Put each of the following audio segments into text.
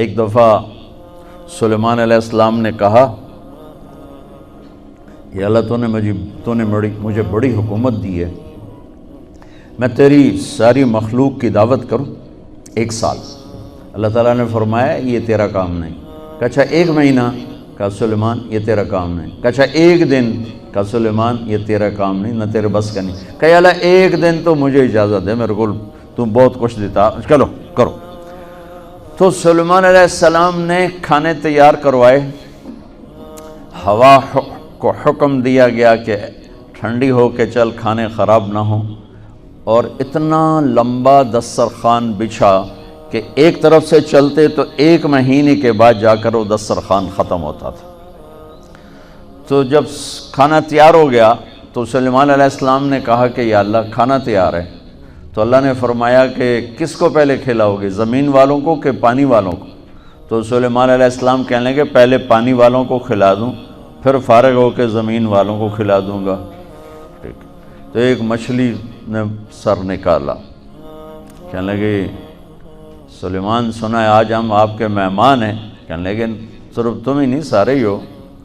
ایک دفعہ سلیمان علیہ السلام نے کہا یا اللہ تو نے مجھے بڑی حکومت دی ہے، میں تیری ساری مخلوق کی دعوت کروں 1 سال۔ اللہ تعالیٰ نے فرمایا یہ تیرا کام نہیں۔ کہا اچھا 1 مہینہ؟ کہا سلیمان یہ تیرا کام نہیں۔ کہا اچھا 1 دن؟ کہا سلیمان یہ تیرا کام نہیں، نہ تیرے بس کا نہیں۔ کہا یا اللہ 1 دن تو مجھے اجازت دے، میرے کو تو بہت کچھ دیتا، چلو کرو۔ تو سلیمان علیہ السلام نے کھانے تیار کروائے، ہوا کو حکم دیا گیا کہ ٹھنڈی ہو کے چل، کھانے خراب نہ ہوں، اور اتنا لمبا دسترخوان بچھا کہ ایک طرف سے چلتے تو 1 مہینے کے بعد جا کر وہ دسترخوان ختم ہوتا تھا۔ تو جب کھانا تیار ہو گیا تو سلیمان علیہ السلام نے کہا کہ یا اللہ کھانا تیار ہے۔ تو اللہ نے فرمایا کہ کس کو پہلے کھلاؤ گے، زمین والوں کو کہ پانی والوں کو؟ تو سلیمان علیہ السلام کہنے لگے پہلے پانی والوں کو کھلا دوں، پھر فارغ ہو کے زمین والوں کو کھلا دوں گا۔ ٹھیک۔ تو ایک مچھلی نے سر نکالا، کہنے لگے سلیمان سنا ہے آج ہم آپ کے مہمان ہیں۔ کہنے لگے صرف تم ہی نہیں سارے ہی ہو۔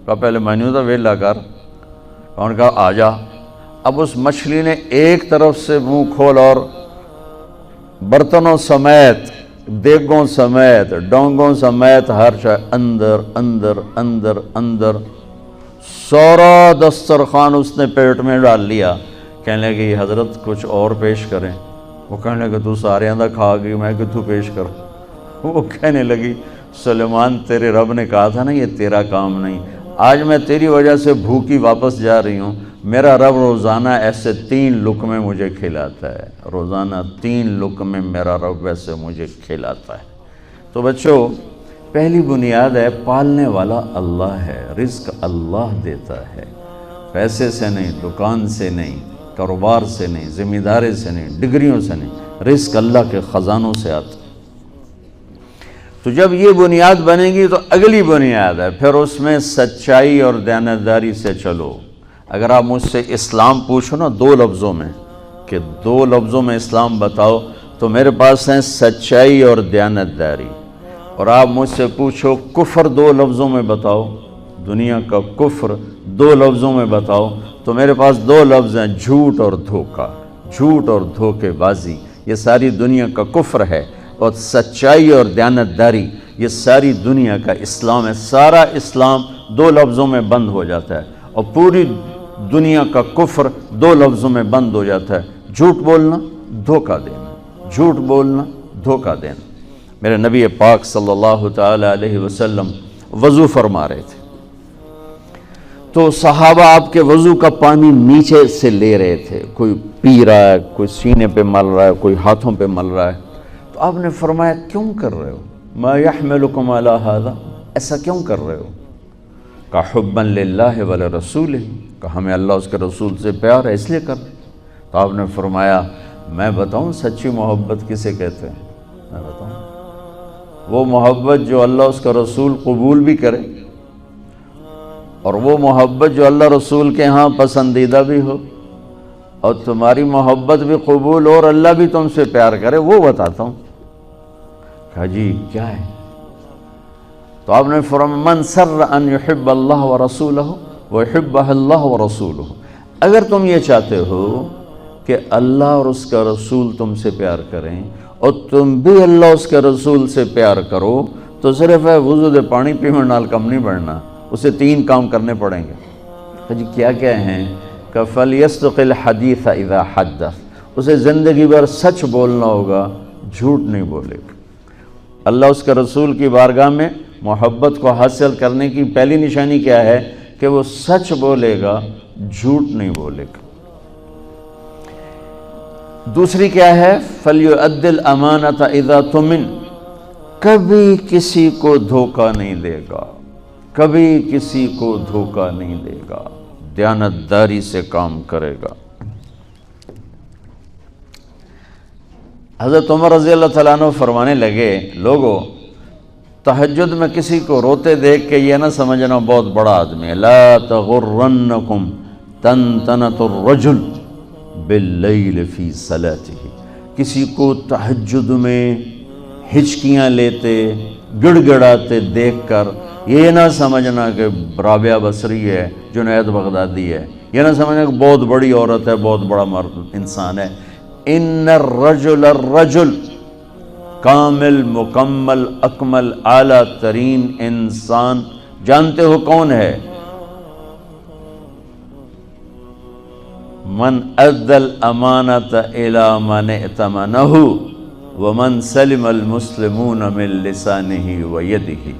کہا پہلے مینیو تو ویلا کر۔ انہوں نے کہا آ جا۔ اب اس مچھلی نے ایک طرف سے منہ کھول اور برتنوں سمیت، دیگوں سمیت، ڈونگوں سمیت ہر شے اندر اندر اندر اندر، سارا دسترخوان اس نے پیٹ میں ڈال لیا۔ کہنے لگے حضرت کچھ اور پیش کریں؟ وہ کہنے لگے تو سارے اندر کھا گئی، میں کہ تو پیش کر۔ وہ کہنے لگی سلیمان تیرے رب نے کہا تھا نا یہ تیرا کام نہیں، آج میں تیری وجہ سے بھوکی واپس جا رہی ہوں، میرا رب روزانہ ایسے 3 لقمے مجھے کھلاتا ہے، روزانہ 3 لقمے میرا رب ویسے مجھے کھلاتا ہے۔ تو بچوں پہلی بنیاد ہے پالنے والا اللہ ہے، رزق اللہ دیتا ہے، پیسے سے نہیں، دکان سے نہیں، کاروبار سے نہیں، ذمہ داری سے نہیں، ڈگریوں سے نہیں، رزق اللہ کے خزانوں سے آتا۔ تو جب یہ بنیاد بنے گی تو اگلی بنیاد ہے پھر اس میں سچائی اور دیانتداری سے چلو۔ اگر آپ مجھ سے اسلام پوچھو نا 2 لفظوں میں کہ 2 لفظوں میں اسلام بتاؤ تو میرے پاس ہیں سچائی اور دیانتداری۔ اور آپ مجھ سے پوچھو کفر 2 لفظوں میں بتاؤ، دنیا کا کفر 2 لفظوں میں بتاؤ تو میرے پاس 2 لفظ ہیں، جھوٹ اور دھوکہ، جھوٹ اور دھوکے بازی، یہ ساری دنیا کا کفر ہے۔ اور سچائی اور دیانتداری یہ ساری دنیا کا اسلام ہے۔ سارا اسلام 2 لفظوں میں بند ہو جاتا ہے اور پوری دنیا کا کفر 2 لفظوں میں بند ہو جاتا ہے، جھوٹ بولنا، دھوکہ دینا، جھوٹ بولنا، دھوکہ دینا۔ میرے نبی پاک صلی اللہ تعالی علیہ وسلم وضو فرما رہے تھے تو صحابہ آپ کے وضو کا پانی نیچے سے لے رہے تھے، کوئی پی رہا ہے، کوئی سینے پہ مل رہا ہے، کوئی ہاتھوں پہ مل رہا ہے۔ تو آپ نے فرمایا کیوں کر رہے ہو؟ ما یحملکم علی ھذا، ایسا کیوں کر رہے ہو؟ کہ حبا للہ ولرسولہ، کہ ہمیں اللہ اس کے رسول سے پیار ہے اس لیے کر۔ تو آپ نے فرمایا میں بتاؤں سچی محبت کسے کہتے ہیں؟ میں بتاؤں وہ محبت جو اللہ اس کا رسول قبول بھی کرے، اور وہ محبت جو اللہ رسول کے ہاں پسندیدہ بھی ہو، اور تمہاری محبت بھی قبول ہو اور اللہ بھی تم سے پیار کرے، وہ بتاتا ہوں۔ کہا جی کیا ہے؟ تو آپ نے فرمایا من سر ان یحب اللہ ورسولہ ویحبہ اللہ ورسولہ، اگر تم یہ چاہتے ہو کہ اللہ اور اس کا رسول تم سے پیار کریں اور تم بھی اللہ اس کے رسول سے پیار کرو تو صرف ہے وضو دے پانی پینے نال کم نہیں بڑھنا، اسے 3 کام کرنے پڑیں گے۔ کہ جی کیا کیا ہیں؟ کہ فَلْيَصْدِقِ الْحَدِيثَ إِذَا حَدَّثَ، اسے زندگی بھر سچ بولنا ہوگا، جھوٹ نہیں بولے گا۔ اللہ اس کے رسول کی بارگاہ میں محبت کو حاصل کرنے کی پہلی نشانی کیا ہے؟ کہ وہ سچ بولے گا، جھوٹ نہیں بولے گا۔ دوسری کیا ہے؟ فَلْيُؤَدِّ الْأَمَانَةَ إِذَا تُمِنَ، کبھی کسی کو دھوکہ نہیں دے گا، کبھی کسی کو دھوکہ نہیں دے گا، دیانتداری سے کام کرے گا۔ حضرت عمر رضی اللہ تعالیٰ عنہ فرمانے لگے لوگو تہجد میں کسی کو روتے دیکھ کے یہ نہ سمجھنا بہت بڑا آدمی ہے، لا تغرنکم تنتنۃ الرجل باللیل فی صلاتہ، کسی کو تہجد میں ہچکیاں لیتے، گڑ گڑاتے دیکھ کر یہ نہ سمجھنا کہ رابعہ بصری ہے، جنید بغدادی ہے، یہ نہ سمجھنا کہ بہت بڑی عورت ہے، بہت بڑا مرد انسان ہے۔ ان الرجل کامل، مکمل، اکمل، اعلیٰ ترین انسان جانتے ہو کون ہے؟ من ادى الامانة الى من ائتمنه ومن سلم المسلمون من لسانه ويده،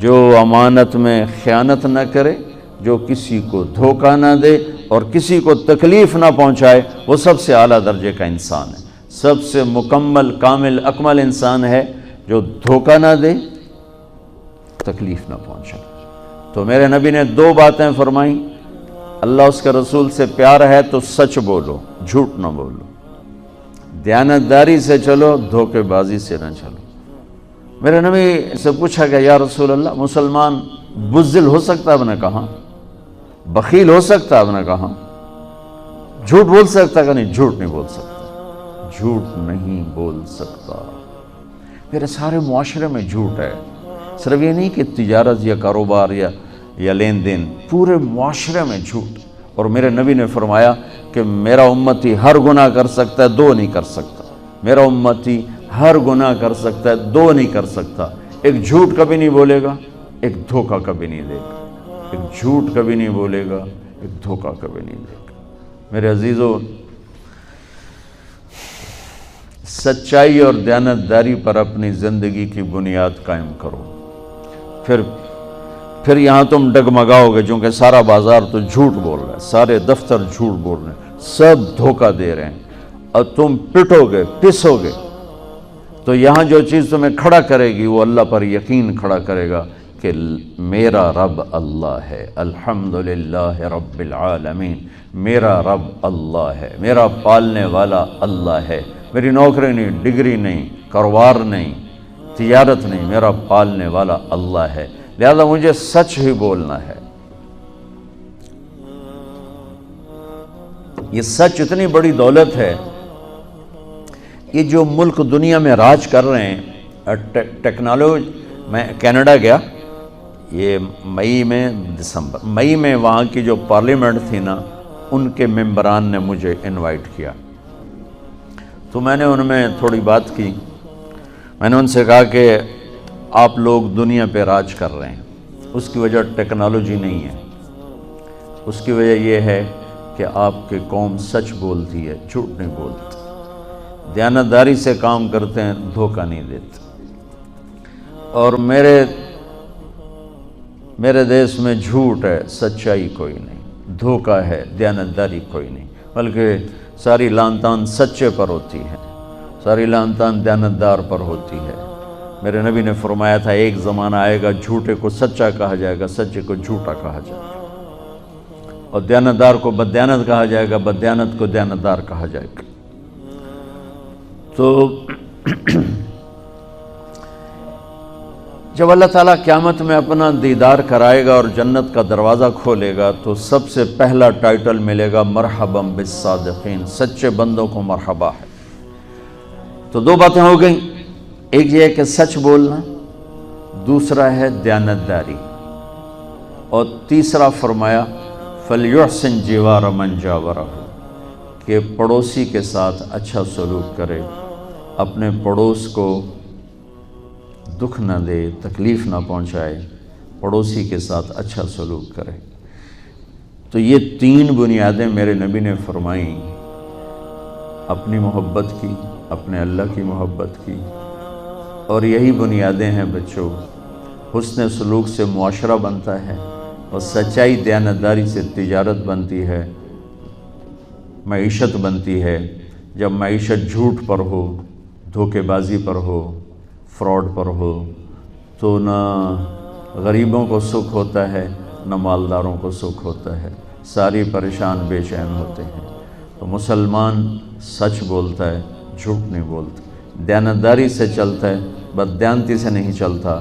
جو امانت میں خیانت نہ کرے، جو کسی کو دھوکہ نہ دے اور کسی کو تکلیف نہ پہنچائے، وہ سب سے اعلیٰ درجے کا انسان ہے، سب سے مکمل، کامل، اکمل انسان ہے جو دھوکہ نہ دے، تکلیف نہ پہنچائے۔ تو میرے نبی نے دو باتیں فرمائیں، اللہ اس کے رسول سے پیار ہے تو سچ بولو، جھوٹ نہ بولو، دیانتداری سے چلو، دھوکے بازی سے نہ چلو۔ میرے نبی سے پوچھا کہ یا رسول اللہ، مسلمان بزدل ہو سکتا؟ آپ نے کہا بخیل ہو سکتا؟ آپ نے کہا جھوٹ بول سکتا؟ کہ نہیں، جھوٹ نہیں بول سکتا، جھوٹ نہیں بول سکتا۔ میرے سارے معاشرے میں جھوٹ ہے، صرف یہ نہیں کہ تجارت یا کاروبار یا لین دین، پورے معاشرے میں جھوٹ۔ اور میرے نبی نے فرمایا کہ میرا امتی ہر گناہ کر سکتا ہے، دو نہیں کر سکتا۔ میرا امتی ہر گناہ کر سکتا ہے، دو نہیں کر سکتا۔ ایک جھوٹ کبھی نہیں بولے گا، ایک دھوکہ کبھی نہیں دے گا۔ ایک جھوٹ کبھی نہیں بولے گا، ایک دھوکہ کبھی نہیں دے گا۔ میرے عزیزو، سچائی اور دیانتداری پر اپنی زندگی کی بنیاد قائم کرو، پھر یہاں تم ڈگمگاؤ گے، چونکہ سارا بازار تو جھوٹ بول رہا ہے، سارے دفتر جھوٹ بول رہے ہیں، سب دھوکہ دے رہے ہیں، اور تم پٹو گے، پسو گے۔ تو یہاں جو چیز تمہیں کھڑا کرے گی وہ اللہ پر یقین کھڑا کرے گا کہ میرا رب اللہ ہے، الحمدللہ رب العالمین، میرا رب اللہ ہے، میرا پالنے والا اللہ ہے، میری نوکری نہیں، ڈگری نہیں، کاروبار نہیں، تجارت نہیں، میرا پالنے والا اللہ ہے، لہذا مجھے سچ ہی بولنا ہے۔ یہ سچ اتنی بڑی دولت ہے، یہ جو ملک دنیا میں راج کر رہے ہیں، ٹیکنالوجی، میں کینیڈا گیا یہ مئی میں وہاں کی جو پارلیمنٹ تھی نا، ان کے ممبران نے مجھے انوائٹ کیا، تو میں نے ان میں تھوڑی بات کی۔ میں نے ان سے کہا کہ آپ لوگ دنیا پہ راج کر رہے ہیں، اس کی وجہ ٹیکنالوجی نہیں ہے، اس کی وجہ یہ ہے کہ آپ کی قوم سچ بولتی ہے، جھوٹ نہیں بولتی، دیانتداری سے کام کرتے ہیں، دھوکہ نہیں دیتے۔ اور میرے دیش میں جھوٹ ہے، سچائی کوئی نہیں، دھوکہ ہے، دیانتداری کوئی نہیں، بلکہ ساری لان تان سچے پر ہوتی ہے، ساری لان تان دیانتدار پر ہوتی ہے۔ میرے نبی نے فرمایا تھا ایک زمانہ آئے گا جھوٹے کو سچا کہا جائے گا، سچے کو جھوٹا کہا جائے گا، اور دیانتدار کو بددیانت کہا جائے گا، بددیانت کو دیانتدار کہا جائے گا۔ تو جب اللہ تعالیٰ قیامت میں اپنا دیدار کرائے گا اور جنت کا دروازہ کھولے گا تو سب سے پہلا ٹائٹل ملے گا مرحبا بالصادقین، سچے بندوں کو مرحبا ہے۔ تو دو باتیں ہو گئیں، ایک یہ ہے کہ سچ بولنا، دوسرا ہے دیانتداری، اور تیسرا فرمایا فَلْيُحْسِنْ جِوَارَ مَنْ جَاوَرَهُ، کہ پڑوسی کے ساتھ اچھا سلوک کرے، اپنے پڑوس کو دکھ نہ دے، تکلیف نہ پہنچائے، پڑوسی کے ساتھ اچھا سلوک کرے۔ تو یہ تین بنیادیں میرے نبی نے فرمائیں، اپنی محبت کی، اپنے اللہ کی محبت کی، اور یہی بنیادیں ہیں بچوں، حسن سلوک سے معاشرہ بنتا ہے، اور سچائی دیانتداری سے تجارت بنتی ہے، معیشت بنتی ہے۔ جب معیشت جھوٹ پر ہو، دھوکے بازی پر ہو، فراڈ پر ہو، تو نہ غریبوں کو سکھ ہوتا ہے، نہ مالداروں کو سکھ ہوتا ہے، ساری پریشان بے چین ہوتے ہیں۔ تو مسلمان سچ بولتا ہے، جھوٹ نہیں بولتا، دیانتداری سے چلتا ہے، بددیانتی سے نہیں چلتا،